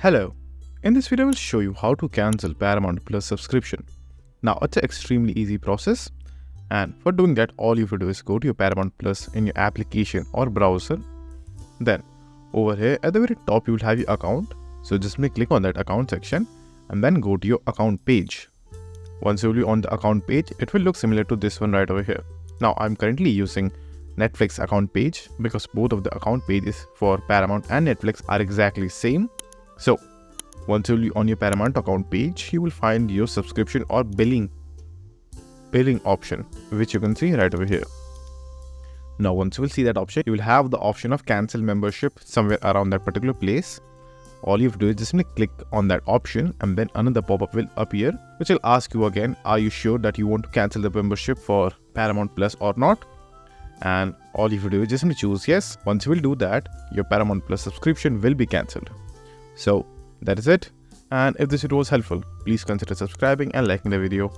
Hello, in this video I will show you how to cancel Paramount Plus subscription. Now it's an extremely easy process, and for doing that all you have to do is go to your Paramount Plus in your application or browser. Then over here at the very top you will have your account, so just click on that account section and then go to your account page. Once you will be on the account page, it will look similar to this one right over here. Now I'm currently using Netflix account page because both of the account pages for Paramount and Netflix are exactly same. So once you'll be on your Paramount account page, you will find your subscription or billing option, which you can see right over here. Now once you will see that option, you will have the option of cancel membership somewhere around that particular place. All you have to do is just click on that option and then another pop-up will appear, which will ask you again, are you sure that you want to cancel the membership for Paramount Plus or not? And all you have to do is just choose yes. Once you will do that, your Paramount Plus subscription will be cancelled. So that is it. And if this video was helpful, please consider subscribing and liking the video.